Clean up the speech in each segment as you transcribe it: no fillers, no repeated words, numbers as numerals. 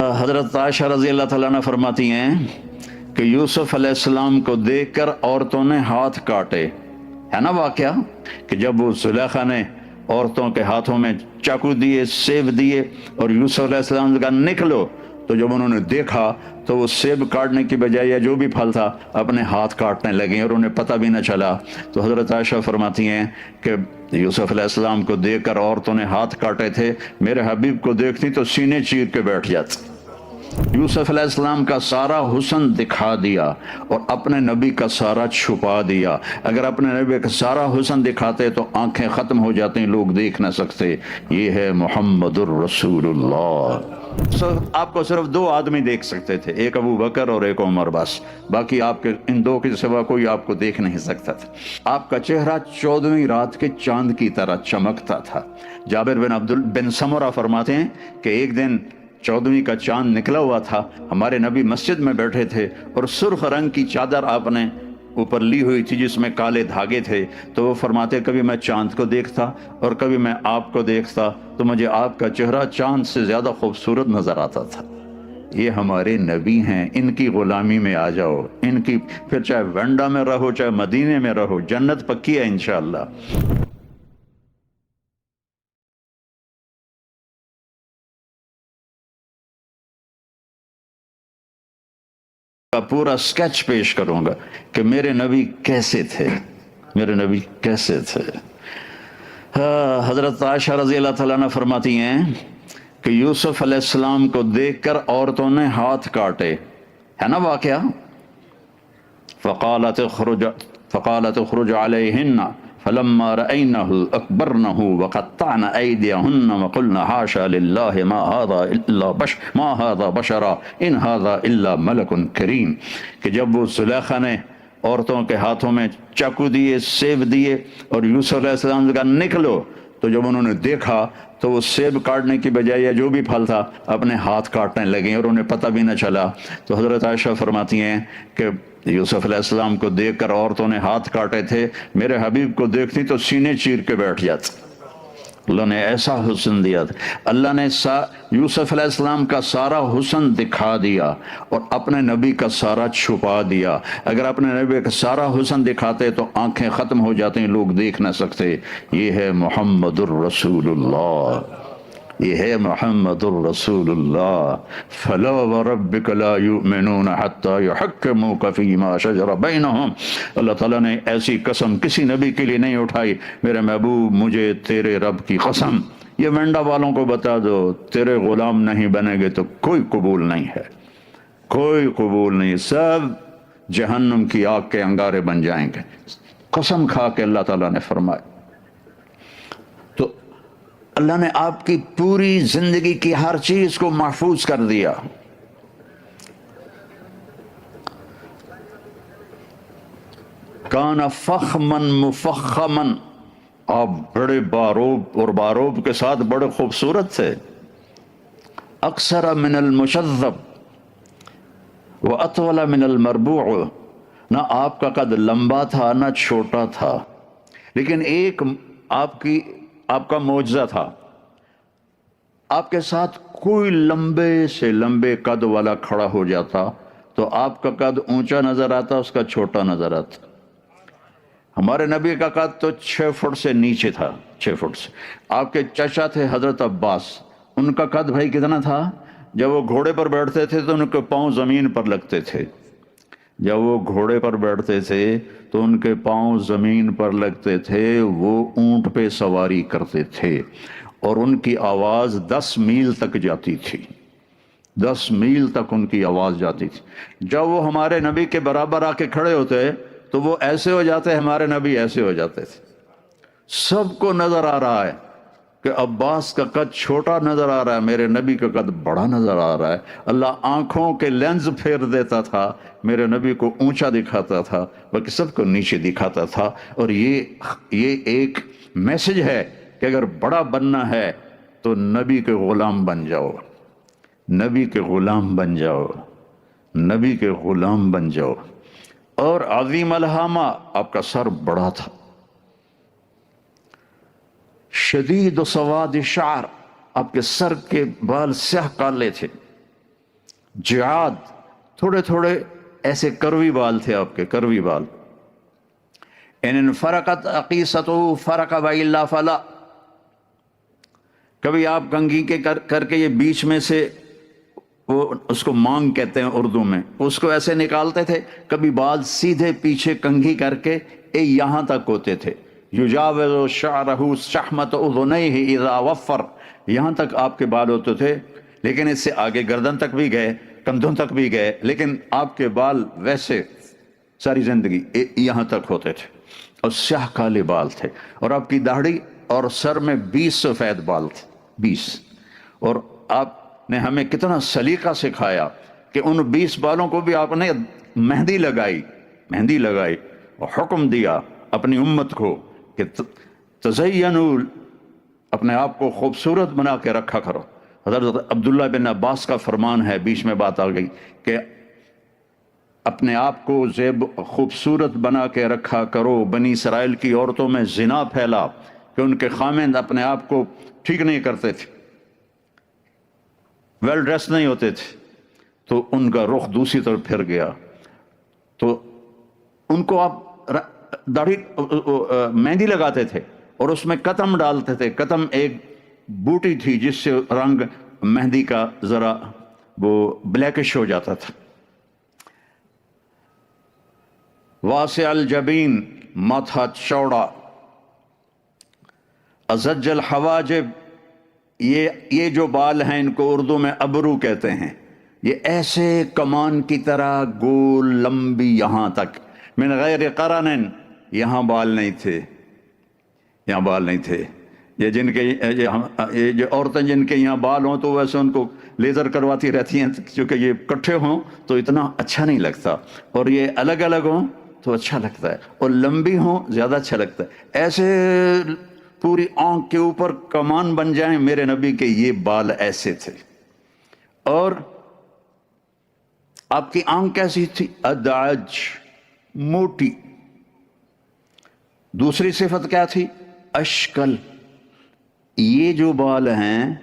حضرت عائشہ رضی اللہ تعالیٰ عنہ فرماتی ہیں کہ یوسف علیہ السلام کو دیکھ کر عورتوں نے ہاتھ کاٹے. ہے نا واقعہ کہ جب وہ زلیخا نے عورتوں کے ہاتھوں میں چاقو دیے، سیب دیے اور یوسف علیہ السلام نے کہا نکلو، تو جب انہوں نے دیکھا تو وہ سیب کاٹنے کی بجائے یا جو بھی پھل تھا اپنے ہاتھ کاٹنے لگے اور انہیں پتہ بھی نہ چلا. تو حضرت عائشہ فرماتی ہیں کہ یوسف علیہ السلام کو دیکھ کر عورتوں نے ہاتھ کاٹے تھے، میرے حبیب کو دیکھتی تو سینے چیر کے بیٹھ جاتی. یوسف علیہ السلام کا سارا حسن دکھا دیا اور اپنے نبی کا سارا چھپا دیا. اگر اپنے نبی کا سارا حسن دکھاتے تو آنکھیں ختم ہو جاتی، لوگ دیکھ نہ سکتے. یہ ہے محمد الرسول اللہ. آپ کو صرف دو آدمی دیکھ سکتے تھے، ایک ابو بکر اور ایک عمر، بس. باقی آپ کے ان دو کے سوا کوئی آپ کو دیکھ نہیں سکتا تھا. آپ کا چہرہ 14ویں رات کے چاند کی طرح چمکتا تھا. جابر بن سمرہ فرماتے ہیں کہ ایک دن 14ویں کا چاند نکلا ہوا تھا، ہمارے نبی مسجد میں بیٹھے تھے اور سرخ رنگ کی چادر آپ نے اوپر لی ہوئی تھی جس میں کالے دھاگے تھے. تو وہ فرماتے کبھی میں چاند کو دیکھتا اور کبھی میں آپ کو دیکھتا تو مجھے آپ کا چہرہ چاند سے زیادہ خوبصورت نظر آتا تھا. یہ ہمارے نبی ہیں، ان کی غلامی میں آ جاؤ، ان کی، پھر چاہے ونڈا میں رہو چاہے مدینے میں رہو، جنت پکی ہے انشاءاللہ. کا پورا سکیچ پیش کروں گا کہ میرے نبی کیسے تھے، میرے نبی کیسے تھے. حضرت عائشہ رضی اللہ تعالیٰ عنہ فرماتی ہیں کہ یوسف علیہ السلام کو دیکھ کر عورتوں نے ہاتھ کاٹے. ہے نا واقعہ. فقالت اخرج علیہن فلما رأینہ اکبرنہ وقطعن ایدیہن وقلن حاشا للہ ما هذا بشرا ان هذا الا ملک کریم. کہ جب وہ زلیخا نے عورتوں کے ہاتھوں میں چاقو دیے، سیب دیے اور یوسف علیہ السلام نے کہا نکلو، تو جب انہوں نے دیکھا تو وہ سیب کاٹنے کی بجائے یا جو بھی پھل تھا اپنے ہاتھ کاٹنے لگے اور انہیں پتہ بھی نہ چلا. تو حضرت عائشہ فرماتی ہیں کہ یوسف علیہ السلام کو دیکھ کر عورتوں نے ہاتھ کاٹے تھے، میرے حبیب کو دیکھتی تو سینے چیر کے بیٹھ جاتی. اللہ نے ایسا حسن دیا تھا. اللہ نے یوسف علیہ السلام کا سارا حسن دکھا دیا اور اپنے نبی کا سارا چھپا دیا. اگر اپنے نبی کا سارا حسن دکھاتے تو آنکھیں ختم ہو جاتی، لوگ دیکھ نہ سکتے. یہ ہے محمد الرسول اللہ، یہ ہے محمد الرسول اللہ. فلا وربک لا یؤمنون حتی یحکموک فیما شجر بینہم. اللہ تعالیٰ نے ایسی قسم کسی نبی کے لیے نہیں اٹھائی. میرے محبوب مجھے تیرے رب کی قسم، یہ ونڈا والوں کو بتا دو تیرے غلام نہیں بنے گے تو کوئی قبول نہیں ہے، کوئی قبول نہیں، سب جہنم کی آگ کے انگارے بن جائیں گے. قسم کھا کے اللہ تعالیٰ نے فرمایا. تو اللہ نے آپ کی پوری زندگی کی ہر چیز کو محفوظ کر دیا. کان فخمن مفخمن، آپ بڑے باروب اور باروب کے ساتھ بڑے خوبصورت تھے. اکثر من المشذب واطول من المربوع، نہ آپ کا قد لمبا تھا نہ چھوٹا تھا، لیکن ایک آپ کا معجزہ تھا، آپ کے ساتھ کوئی لمبے سے لمبے قد والا کھڑا ہو جاتا تو آپ کا قد اونچا نظر آتا، اس کا چھوٹا نظر آتا. ہمارے نبی کا قد تو 6 فٹ سے نیچے تھا، 6 فٹ سے. آپ کے چچا تھے حضرت عباس، ان کا قد بھائی کتنا تھا؟ جب وہ گھوڑے پر بیٹھتے تھے تو ان کے پاؤں زمین پر لگتے تھے. جب وہ گھوڑے پر بیٹھتے تھے تو ان کے پاؤں زمین پر لگتے تھے. وہ اونٹ پہ سواری کرتے تھے اور ان کی آواز 10 میل تک جاتی تھی، 10 میل تک ان کی آواز جاتی تھی. جب وہ ہمارے نبی کے برابر آ کے کھڑے ہوتے تو وہ ایسے ہو جاتے، ہمارے نبی ایسے ہو جاتے تھے. سب کو نظر آ رہا ہے کہ عباس کا قد چھوٹا نظر آ رہا ہے، میرے نبی کا قد بڑا نظر آ رہا ہے. اللہ آنکھوں کے لینز پھیر دیتا تھا، میرے نبی کو اونچا دکھاتا تھا باقی سب کو نیچے دکھاتا تھا. اور یہ ایک میسج ہے کہ اگر بڑا بننا ہے تو نبی کے غلام بن جاؤ، نبی کے غلام بن جاؤ، نبی کے غلام بن جاؤ. اور عظیم الہامہ، آپ کا سر بڑا تھا. شدید سواد شعر، آپ کے سر کے بال سیاہ کالے تھے. جعاد، تھوڑے تھوڑے ایسے کروی بال تھے آپ کے، کروی بال. ان فرقت عقیصتہ فرق وإلا فلا، کبھی آپ کنگھی کے کر کے یہ بیچ میں سے، وہ اس کو مانگ کہتے ہیں اردو میں، اس کو ایسے نکالتے تھے، کبھی بال سیدھے پیچھے کنگھی کر کے یہاں تک ہوتے تھے. یجاوز شعرہ شحمۃ اذنیہ اذا وفر، یہاں تک آپ کے بال ہوتے تھے، لیکن اس سے آگے گردن تک بھی گئے، کندھوں تک بھی گئے، لیکن آپ کے بال ویسے ساری زندگی یہاں تک ہوتے تھے اور سیاہ کالے بال تھے. اور آپ کی داڑھی اور سر میں 20 سفید بال تھے، 20. اور آپ نے ہمیں کتنا سلیقہ سکھایا کہ ان 20 بالوں کو بھی آپ نے مہندی لگائی اور حکم دیا اپنی امت کو کہ تزینوا، اپنے آپ کو خوبصورت بنا کے رکھا کرو. حضرت عبداللہ بن عباس کا فرمان ہے، بیچ میں بات آ گئی، کہ اپنے آپ کو خوبصورت بنا کے رکھا کرو. بنی اسرائیل کی عورتوں میں زنا پھیلا کہ ان کے خامند اپنے آپ کو ٹھیک نہیں کرتے تھے، ویل ڈریس نہیں ہوتے تھے، تو ان کا رخ دوسری طرف پھر گیا. تو ان کو آپ داڑھی مہندی لگاتے تھے اور اس میں قطم ڈالتے تھے. قطم ایک بوٹی تھی جس سے رنگ مہندی کا ذرا وہ بلیکش ہو جاتا تھا. واسع الجبین، ماتھا چوڑا. ازج الحواجب، یہ جو بال ہیں ان کو اردو میں ابرو کہتے ہیں. یہ ایسے کمان کی طرح گول لمبی یہاں تک. من غیر قرن، یہاں بال نہیں تھے، یہاں بال نہیں تھے. یہ جن کے یہ جو عورتیں جن کے یہاں بال ہوں تو ویسے ان کو لیزر کرواتی رہتی ہیں، کیونکہ یہ کٹھے ہوں تو اتنا اچھا نہیں لگتا، اور یہ الگ الگ ہوں تو اچھا لگتا ہے، اور لمبی ہوں زیادہ اچھا لگتا ہے. ایسے پوری آنکھ کے اوپر کمان بن جائیں. میرے نبی کے یہ بال ایسے تھے. اور آپ کی آنکھ کیسی تھی؟ ادعج، موٹی. دوسری صفت کیا تھی؟ اشکل. یہ جو بال ہیں،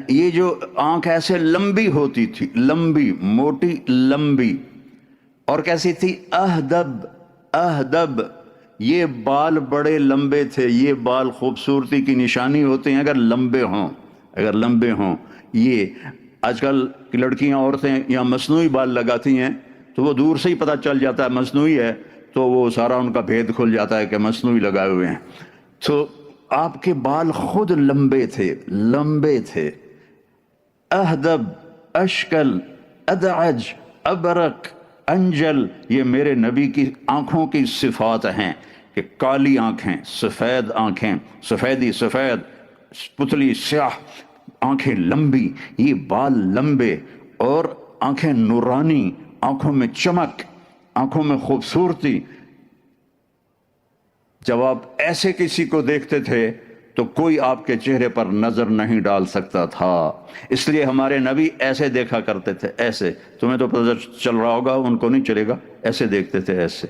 یہ جو آنکھ ایسے لمبی ہوتی تھی، لمبی، موٹی، لمبی. اور کیسی تھی؟ اہدب، اہدب. یہ بال بڑے لمبے تھے. یہ بال خوبصورتی کی نشانی ہوتے ہیں اگر لمبے ہوں، اگر لمبے ہوں. یہ آج کل کی لڑکیاں، عورتیں یہاں مصنوعی بال لگاتی ہیں تو وہ دور سے ہی پتہ چل جاتا ہے مصنوعی ہے، تو وہ سارا ان کا بھید کھل جاتا ہے کہ مصنوعی لگائے ہوئے ہیں. تو آپ کے بال خود لمبے تھے، لمبے تھے. اہدب، اشکل، ادعج، ابرق، انجل. یہ میرے نبی کی آنکھوں کی صفات ہیں کہ کالی آنکھیں، سفید آنکھیں، سفیدی سفید، پتلی سیاہ، آنکھیں لمبی، یہ بال لمبے، اور آنکھیں نورانی، آنکھوں میں چمک، آنکھوں میں خوبصورتی. جب آپ ایسے کسی کو دیکھتے تھے تو کوئی آپ کے چہرے پر نظر نہیں ڈال سکتا تھا. اس لیے ہمارے نبی ایسے دیکھا کرتے تھے، ایسے. تمہیں تو پتہ چل رہا ہوگا، ان کو نہیں چلے گا. ایسے دیکھتے تھے، ایسے،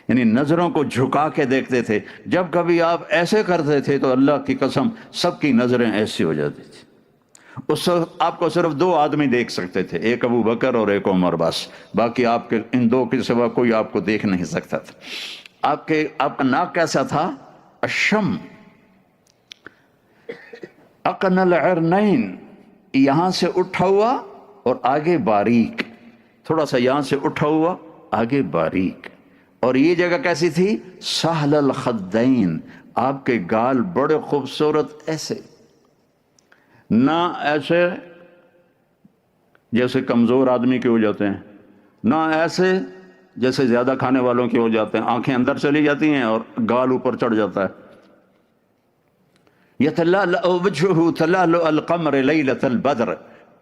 یعنی نظروں کو جھکا کے دیکھتے تھے. جب کبھی آپ ایسے کرتے تھے تو اللہ کی قسم سب کی نظریں ایسی ہو جاتی تھی. اس وقت آپ کو صرف 2 آدمی دیکھ سکتے تھے، ایک ابو بکر اور ایک عمر، بس. باقی آپ کے ان 2 کے سوا کوئی آپ کو دیکھ نہیں سکتا تھا. آپ کا ناک کیسا تھا؟ اشم، اقن العرنین، یہاں سے اٹھا ہوا اور آگے باریک، تھوڑا سا یہاں سے اٹھا ہوا آگے باریک. اور یہ جگہ کیسی تھی؟ سہل الخدین، آپ کے گال بڑے خوبصورت، ایسے، نہ ایسے جیسے کمزور آدمی کے ہو جاتے ہیں، نہ ایسے جیسے زیادہ کھانے والوں کے ہو جاتے ہیں. آنکھیں اندر چلی جاتی ہیں اور گال اوپر چڑھ جاتا ہے. یتلألأ وجهه تلألؤ القمر لیلۃ البدر،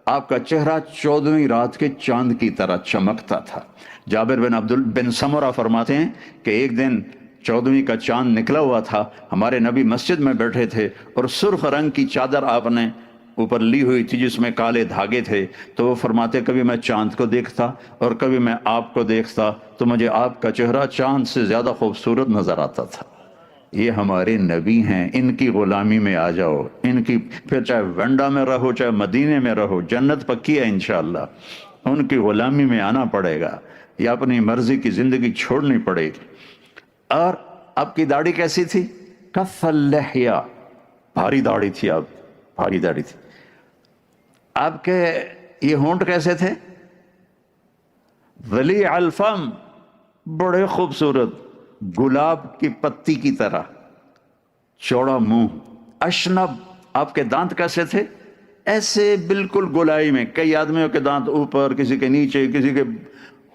آپ کا چہرہ 14ویں رات کے چاند کی طرح چمکتا تھا. جابر بن سمرہ فرماتے ہیں کہ ایک دن 14ویں کا چاند نکلا ہوا تھا، ہمارے نبی مسجد میں بیٹھے تھے اور سرخ رنگ کی چادر آپ نے اوپر لی ہوئی تھی جس میں کالے دھاگے تھے. تو وہ فرماتے کبھی میں چاند کو دیکھتا اور کبھی میں آپ کو دیکھتا تو مجھے آپ کا چہرہ چاند سے زیادہ خوبصورت نظر آتا تھا. یہ ہمارے نبی ہیں، ان کی غلامی میں آ جاؤ، ان کی، پھر چاہے ونڈا میں رہو چاہے مدینے میں رہو، جنت پکی ہے انشاءاللہ، ان کی غلامی میں آنا پڑے گا، یا اپنی مرضی کی زندگی چھوڑنی پڑے گی۔ اور آپ کی داڑھی کیسی تھی؟ کف اللحیہ، بھاری داڑھی تھی، آپ بھاری داڑھی تھی۔ آپ کے یہ ہونٹ کیسے تھے؟ ولیع الفم، بڑے خوبصورت، گلاب کی پتی کی طرح، چوڑا منہ۔ اشنب، آپ کے دانت کیسے تھے؟ ایسے بالکل گولائی میں، کئی آدمیوں کے دانت اوپر، کسی کے نیچے، کسی کے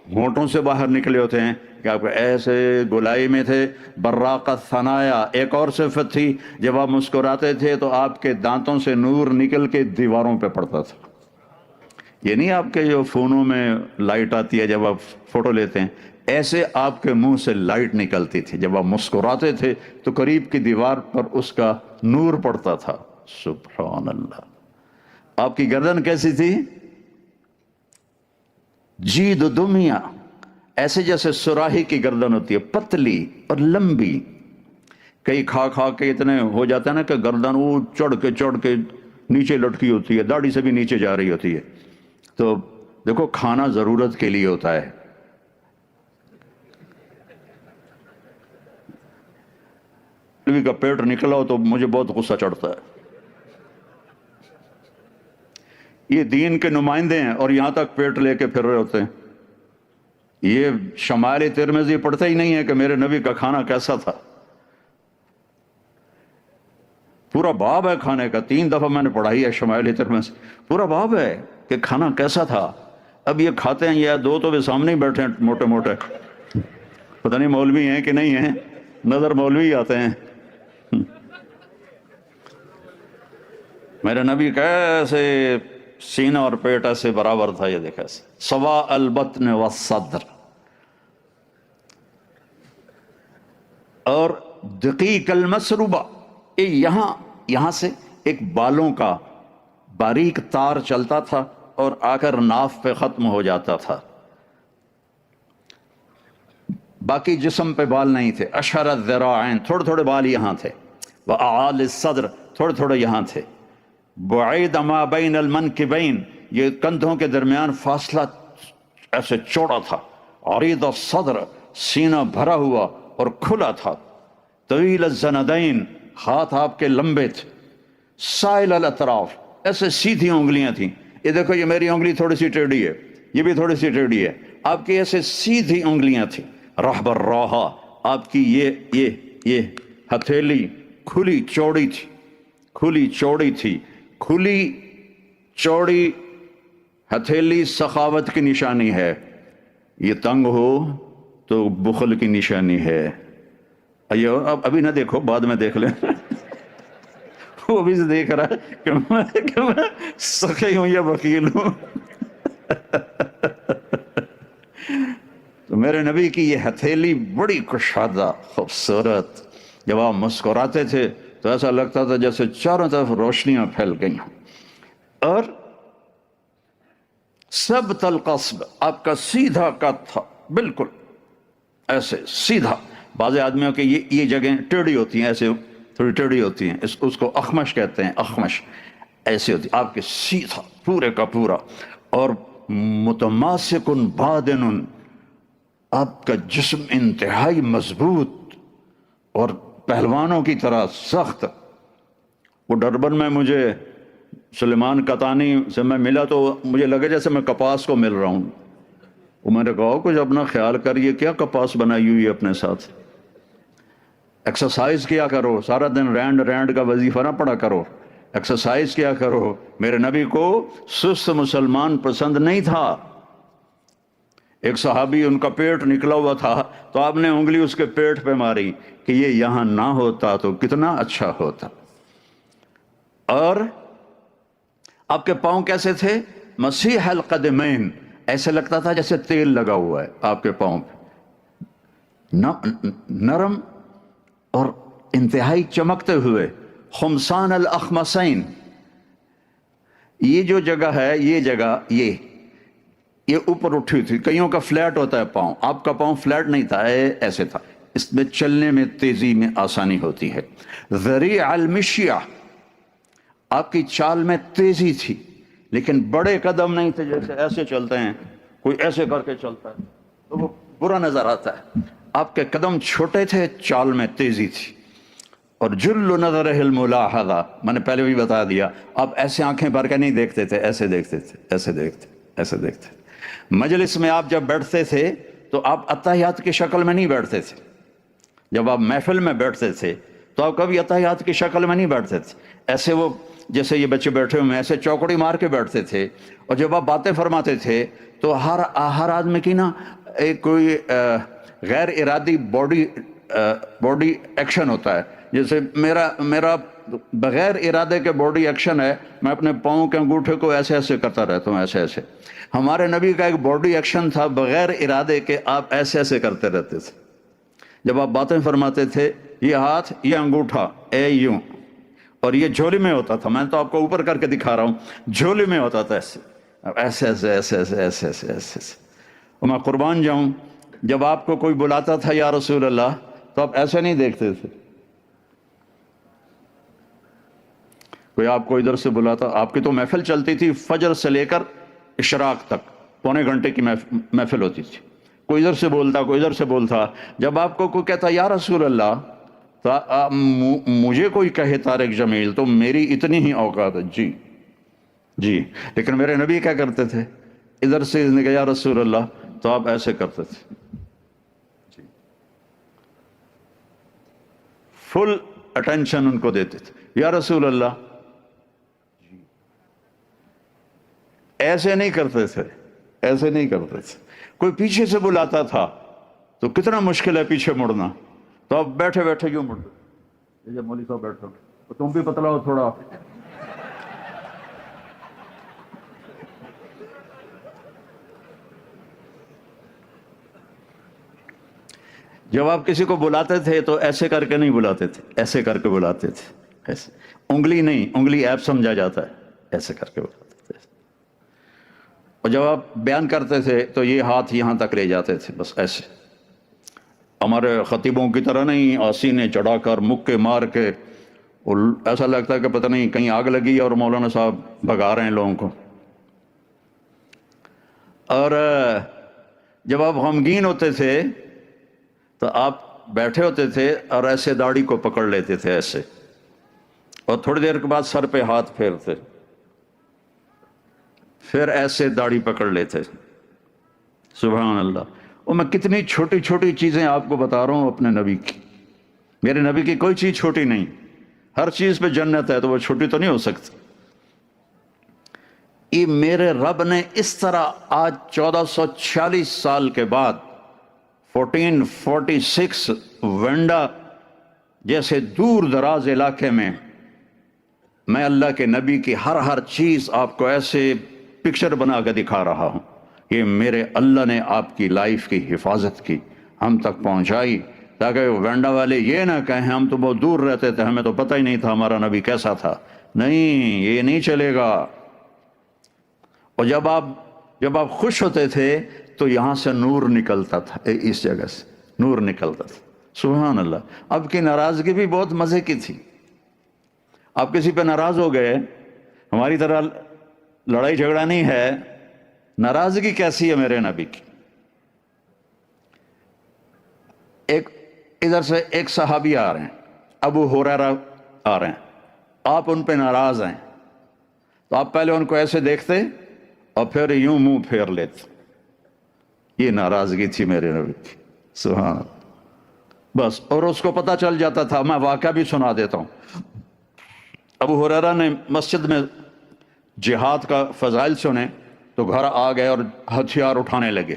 ہونٹوں سے باہر نکلے ہوتے ہیں، کہ آپ کے ایسے گولائی میں تھے۔ براق الثنایا، ایک اور صفت تھی، جب آپ مسکراتے تھے تو آپ کے دانتوں سے نور نکل کے دیواروں پہ پڑتا تھا۔ یہ نہیں آپ کے جو فونوں میں لائٹ آتی ہے جب آپ فوٹو لیتے ہیں، ایسے آپ کے منہ سے لائٹ نکلتی تھی، جب آپ مسکراتے تھے تو قریب کی دیوار پر اس کا نور پڑتا تھا۔ سبحان اللہ۔ آپ کی گردن کیسی تھی؟ جید دمیا، ایسے جیسے سراہی کی گردن ہوتی ہے، پتلی اور لمبی۔ کئی کھا کھا کے اتنے ہو جاتا ہے نا کہ گردن وہ چڑھ کے نیچے لٹکی ہوتی ہے، داڑھی سے بھی نیچے جا رہی ہوتی ہے۔ تو دیکھو، کھانا ضرورت کے لیے ہوتا ہے۔ بیوی کا پیٹ نکلا ہو تو مجھے بہت غصہ چڑھتا ہے۔ یہ دین کے نمائندے ہیں اور یہاں تک پیٹ لے کے پھر رہے ہوتے ہیں۔ یہ شمائل ترمذی پڑھتے ہی نہیں ہے کہ میرے نبی کا کھانا کیسا تھا۔ پورا باب ہے کھانے کا، 3 دفعہ میں نے پڑھائی ہے شمائل ترمذی، پورا باب ہے کہ کھانا کیسا تھا۔ اب یہ کھاتے ہیں، یہ دو تو بھی سامنے ہی بیٹھے ہیں موٹے موٹے، پتہ نہیں مولوی ہیں کہ نہیں ہیں، نظر مولوی آتے ہیں۔ میرے نبی کیسے سینہ اور پیٹ ایسے برابر تھا، یہ دیکھا سوا البطن والصدر۔ اور دقیق المسروبہ، یہاں سے ایک بالوں کا باریک تار چلتا تھا اور آ کر ناف پہ ختم ہو جاتا تھا، باقی جسم پہ بال نہیں تھے۔ اشہر الذراعین، تھوڑے تھوڑے بال یہاں تھے، وأعال الصدر، تھوڑے تھوڑے یہاں تھے۔ بعید ما بین المنکبین، یہ کندھوں کے درمیان فاصلہ ایسے چوڑا تھا۔ عریض الصدر، سینہ بھرا ہوا اور کھلا تھا۔ طویل الزندین، ہاتھ آپ کے لمبے تھے۔ سائل الاطراف، ایسے سیدھی انگلیاں تھیں۔ یہ دیکھو، یہ میری انگلی تھوڑی سی ٹیڑھی ہے، یہ بھی تھوڑی سی ٹیڑھی ہے، آپ کی ایسے سیدھی انگلیاں تھیں۔ رحب الراحہ، آپ کی یہ ہتھیلی کھلی چوڑی تھی، کھلی چوڑی تھی۔ کھلی چوڑی ہتھیلی سخاوت کی نشانی ہے، یہ تنگ ہو تو بخل کی نشانی ہے۔ ابھی نہ دیکھو، بعد میں دیکھ لیں۔ وہ بھی دیکھ رہا ہے کہ میں سخی ہوں یا وکیل ہوں۔ تو میرے نبی کی یہ ہتھیلی بڑی کشادہ، خوبصورت، جب آپ مسکراتے تھے تو ایسا لگتا تھا جیسے چاروں طرف روشنیاں پھیل گئی ہوں۔ اور ثبت القصب، آپ کا سیدھا قد تھا، بالکل ایسے سیدھا۔ بعض آدمیوں کے یہ جگہیں ٹیڑھی ہوتی ہیں، ایسے تھوڑی ٹیڑھی ہوتی ہیں، اس کو اخمش کہتے ہیں، اخمش ایسی ہوتی، آپ کے سیدھا پورے کا پورا۔ اور متماسک بادن، آپ کا جسم انتہائی مضبوط اور پہلوانوں کی طرح سخت۔ وہ ڈربن میں مجھے سلیمان قطانی سے میں ملا تو مجھے لگا جیسے میں کپاس کو مل رہا ہوں۔ وہ میں نے کہا کچھ اپنا خیال کریے، کیا کپاس بنائی ہوئی ہے اپنے ساتھ، ایکسرسائز کیا کرو، سارا دن رینڈ کا وظیفہ نہ پڑھا کرو، ایکسرسائز کیا کرو۔ میرے نبی کو سست مسلمان پسند نہیں تھا۔ ایک صحابی، ان کا پیٹ نکلا ہوا تھا تو آپ نے انگلی اس کے پیٹ پہ ماری کہ یہ یہاں نہ ہوتا تو کتنا اچھا ہوتا۔ اور آپ کے پاؤں کیسے تھے؟ مسیح القدمین، ایسے لگتا تھا جیسے تیل لگا ہوا ہے آپ کے پاؤں پہ، نرم اور انتہائی چمکتے ہوئے۔ خمسان الاخمسین، یہ جو جگہ ہے، یہ جگہ یہ اوپر اٹھی تھی۔ کئیوں کا فلیٹ ہوتا ہے پاؤں، آپ کا پاؤں فلیٹ نہیں تھا، ایسے تھا، اس میں چلنے میں تیزی میں آسانی ہوتی ہے۔ ذریع المشیہ، آپ کی چال میں تیزی تھی لیکن بڑے قدم نہیں تھے، جیسے ایسے چلتے ہیں، کوئی ایسے کر کے چلتا ہے تو وہ برا نظر آتا ہے۔ آپ کے قدم چھوٹے تھے، چال میں تیزی تھی۔ اور جل نظرہ الملاحظہ، میں نے پہلے بھی بتا دیا، آپ ایسے آنکھیں بھر کے نہیں دیکھتے تھے، ایسے دیکھتے تھے، ایسے دیکھتے، ایسے دیکھتے۔ مجلس میں آپ جب بیٹھتے تھے تو آپ اتحیات کی شکل میں نہیں بیٹھتے تھے۔ جب آپ محفل میں بیٹھتے تھے تو آپ کبھی اتحیات کی شکل میں نہیں بیٹھتے تھے، ایسے وہ جیسے یہ بچے بیٹھے ہوئے ہیں ایسے چوکڑی مار کے بیٹھتے تھے۔ اور جب آپ باتیں فرماتے تھے تو ہر آدمی کی نا ایک کوئی غیر ارادی باڈی ایکشن ہوتا ہے، جیسے میرا بغیر ارادے کے باڈی ایکشن ہے، میں اپنے پاؤں کے انگوٹھے کو ایسے ایسے کرتا رہتا ہوں، ایسے ایسے۔ ہمارے نبی کا ایک باڈی ایکشن تھا بغیر ارادے کے، آپ ایسے ایسے کرتے رہتے تھے۔ جب آپ باتیں فرماتے تھے یہ ہاتھ، یہ انگوٹھا اے یوں، اور یہ جھولی میں ہوتا تھا، میں تو آپ کو اوپر کر کے دکھا رہا ہوں، جھولی میں ہوتا تھا ایسے ایسے ایسے ایسے ایسے ایسے ایسے ایسے۔ اور میں قربان جاؤں، جب آپ کو کوئی بلاتا تھا یا رسول اللہ تو آپ ایسے نہیں دیکھتے تھے۔ کوئی آپ کو ادھر سے بلاتا، آپ کی تو محفل چلتی تھی فجر سے لے کر اشراق تک، پونے گھنٹے کی محفل ہوتی تھی، کوئی ادھر سے بولتا، کوئی ادھر سے بولتا۔ جب آپ کو کوئی کہتا یا رسول اللہ، تو مجھے کوئی کہے طارق جمیل تو میری اتنی ہی اوقات ہے، جی جی، لیکن میرے نبی کیا کرتے تھے؟ ادھر سے نے کہا یا رسول اللہ تو آپ ایسے کرتے تھے، جی، فل اٹینشن ان کو دیتے تھے، یا رسول اللہ، ایسے نہیں کرتے تھے، ایسے نہیں کرتے تھے۔ کوئی پیچھے سے بلاتا تھا تو کتنا مشکل ہے پیچھے مڑنا، تو آپ بیٹھے بیٹھے کیوں مڑ دو؟ جب مولوی صاحب بیٹھو تو تم بھی پتلا ہو تھوڑا۔ جب آپ کسی کو بلاتے تھے تو ایسے کر کے نہیں بلاتے تھے، ایسے کر کے بلاتے تھے، ایسے، انگلی نہیں، انگلی ایپ سمجھا جاتا ہے، ایسے کر کے بلاتے تھے۔ اور جب آپ بیان کرتے تھے تو یہ ہاتھ یہاں تک لے جاتے تھے، بس ایسے، ہمارے خطیبوں کی طرح نہیں آسینے چڑھا کر مکے مار کے، اور ایسا لگتا ہے کہ پتہ نہیں کہیں آگ لگی اور مولانا صاحب بھگا رہے ہیں لوگوں کو۔ اور جب آپ غمگین ہوتے تھے تو آپ بیٹھے ہوتے تھے اور ایسے داڑھی کو پکڑ لیتے تھے ایسے، اور تھوڑی دیر کے بعد سر پہ ہاتھ پھیرتے، پھر ایسے داڑھی پکڑ لیتے۔ سبحان اللہ۔ اور میں کتنی چھوٹی چھوٹی چیزیں آپ کو بتا رہا ہوں اپنے نبی کی، میرے نبی کی کوئی چیز چھوٹی نہیں، ہر چیز پہ جنت ہے تو وہ چھوٹی تو نہیں ہو سکتی۔ یہ میرے رب نے اس طرح آج 1446 سال کے بعد 1446 وینڈا جیسے دور دراز علاقے میں اللہ کے نبی کی ہر چیز آپ کو ایسے پکچر بنا کے دکھا رہا ہوں۔ یہ میرے اللہ نے آپ کی لائف کی حفاظت کی، ہم تک پہنچائی، تاکہ وینڈا والے یہ نہ کہیں ہم تو بہت دور رہتے تھے، ہمیں تو پتہ ہی نہیں تھا ہمارا نبی کیسا تھا۔ نہیں، یہ نہیں چلے گا۔ اور جب آپ خوش ہوتے تھے تو یہاں سے نور نکلتا تھا، اس جگہ سے نور نکلتا تھا۔ سبحان اللہ۔ اب کی ناراضگی بھی بہت مزے کی تھی۔ آپ کسی پہ ناراض ہو گئے، ہماری طرح لڑائی جھگڑا نہیں ہے، ناراضگی کیسی ہے میرے نبی کی۔ ایک ادھر سے ایک صحابی آ رہے ہیں، ابو ہریرہ آ رہے ہیں، آپ ان پہ ناراض ہیں تو آپ پہلے ان کو ایسے دیکھتے اور پھر یوں منہ پھیر لیتے۔ یہ ناراضگی تھی میرے نبی کی، سبحان اللہ۔ بس، اور اس کو پتہ چل جاتا تھا۔ میں واقعہ بھی سنا دیتا ہوں۔ ابو ہریرہ نے مسجد میں جہاد کا فضائل سنے تو گھر آ گئے اور ہتھیار اٹھانے لگے۔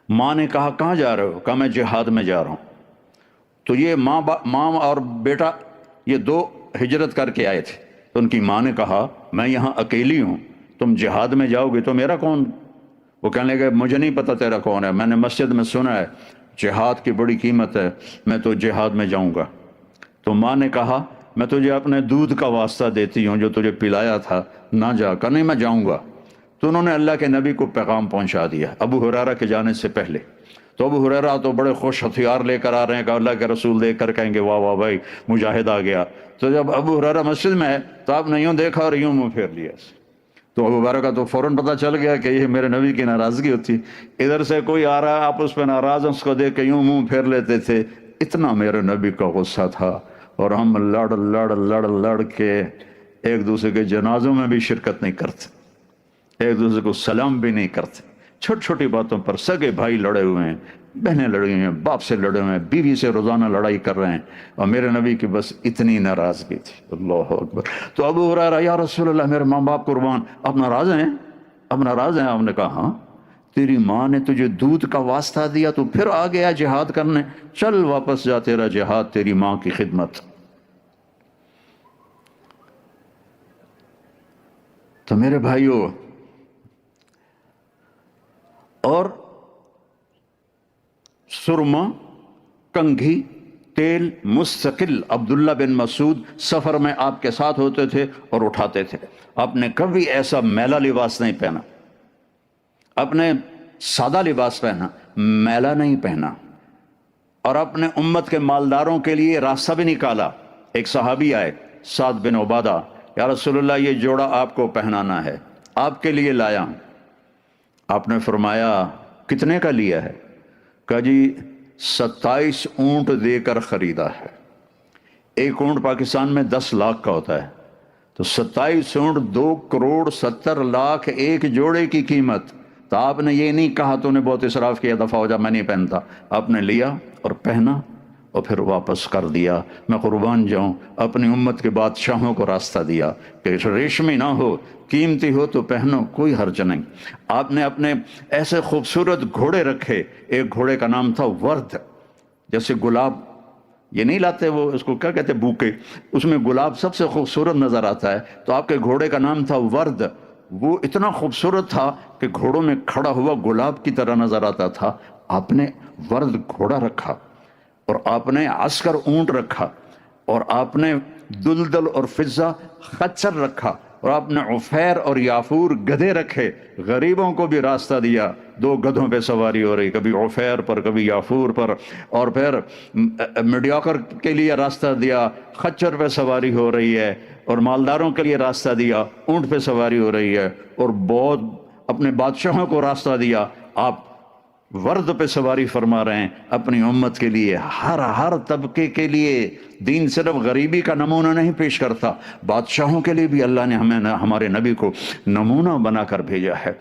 ماں نے کہا کہاں جا رہے ہو؟ کہا میں جہاد میں جا رہا ہوں۔ تو یہ ماں اور بیٹا یہ دو ہجرت کر کے آئے تھے، تو ان کی ماں نے کہا میں یہاں اکیلی ہوں، تم جہاد میں جاؤ گے تو میرا کون؟ وہ کہنے لگے مجھے نہیں پتہ تیرا کون ہے، میں نے مسجد میں سنا ہے جہاد کی بڑی قیمت ہے، میں تو جہاد میں جاؤں گا۔ تو ماں نے کہا میں تجھے اپنے دودھ کا واسطہ دیتی ہوں جو تجھے پلایا تھا، نہ جا کر۔ نہیں، میں جاؤں گا۔ تو انہوں نے اللہ کے نبی کو پیغام پہنچا دیا ابو ہریرہ کے جانے سے پہلے۔ تو ابو ہریرہ تو بڑے خوش ہتھیار لے کر آ رہے ہیں کہ اللہ کے رسول دیکھ کر کہیں گے واہ واہ بھائی مجاہد آ گیا. تو جب ابو ہریرہ مسجد میں ہے تو آپ نے یوں دیکھا اور یوں منہ پھیر لیا. تو ابو ہریرہ کا تو فوراً پتہ چل گیا کہ یہ میرے نبی کی ناراضگی ہوتی. ادھر سے کوئی آ رہا ہے آپ اس پہ ناراض ہیں، اس کو دیکھ کے یوں منہ پھیر لیتے تھے. اتنا میرے نبی کا غصہ تھا. اور ہم لڑ کے ایک دوسرے کے جنازوں میں بھی شرکت نہیں کرتے، ایک دوسرے کو سلام بھی نہیں کرتے. چھوٹی چھوٹی باتوں پر سگے بھائی لڑے ہوئے ہیں، بہنیں لڑی ہوئی ہیں، باپ سے لڑے ہوئے ہیں، بیوی سے روزانہ لڑائی کر رہے ہیں، اور میرے نبی کی بس اتنی ناراضگی تھی. اللہ اکبر. تو ابو ہریرہ یا رسول اللہ میرے ماں باپ قربان، آپ ناراض ہیں؟ اب ناراض ہیں؟ آپ نے کہا ہاں. تیری ماں نے تجھے دودھ کا واسطہ دیا تو پھر آ گیا جہاد کرنے، چل واپس جا، تیرا جہاد تیری ماں کی خدمت. تو میرے بھائیوں، اور سرما، کنگھی، تیل مستقل عبداللہ بن مسعود سفر میں آپ کے ساتھ ہوتے تھے اور اٹھاتے تھے. آپ نے کبھی ایسا میلا لباس نہیں پہنا، اپنے سادہ لباس پہنا، میلا نہیں پہنا. اور اپنے امت کے مالداروں کے لیے راستہ بھی نکالا. ایک صحابی آئے سعد بن عبادہ، یا رسول اللہ یہ جوڑا آپ کو پہنانا ہے، آپ کے لیے لایا ہوں. آپ نے فرمایا کتنے کا لیا ہے؟ کہا جی 27 اونٹ دے کر خریدا ہے. ایک اونٹ پاکستان میں 10 لاکھ کا ہوتا ہے، تو 27 اونٹ 2,70,00,000 ایک جوڑے کی قیمت. تو آپ نے یہ نہیں کہا تو نے بہت اسراف کیا، دفعہ ہو جا میں نہیں پہنتا. آپ نے لیا اور پہنا اور پھر واپس کر دیا. میں قربان جاؤں، اپنی امت کے بادشاہوں کو راستہ دیا کہ ریشمی نہ ہو، قیمتی ہو تو پہنو، کوئی حرج نہیں. آپ نے اپنے ایسے خوبصورت گھوڑے رکھے. ایک گھوڑے کا نام تھا ورد، جیسے گلاب یہ نہیں لاتے وہ اس کو کیا کہتے بوکے، اس میں گلاب سب سے خوبصورت نظر آتا ہے. تو آپ کے گھوڑے کا نام تھا ورد. وہ اتنا خوبصورت تھا کہ گھوڑوں میں کھڑا ہوا گلاب کی طرح نظر آتا تھا. آپ نے ورد گھوڑا رکھا، اور آپ نے عسکر اونٹ رکھا، اور آپ نے دلدل اور فضہ خچر رکھا، اور آپ نے عفیر اور یافور گدھے رکھے. غریبوں کو بھی راستہ دیا. 2 گدھوں پہ سواری ہو رہی، کبھی عفیر پر کبھی یافور پر. اور پھر میڈیاکر کے لیے راستہ دیا، خچر پہ سواری ہو رہی ہے. اور مالداروں کے لیے راستہ دیا، اونٹ پہ سواری ہو رہی ہے. اور بہت اپنے بادشاہوں کو راستہ دیا، آپ ورد پہ سواری فرما رہے ہیں. اپنی امت کے لیے، ہر طبقے کے لیے. دین صرف غریبی کا نمونہ نہیں پیش کرتا، بادشاہوں کے لیے بھی اللہ نے ہمارے نبی کو نمونہ بنا کر بھیجا ہے.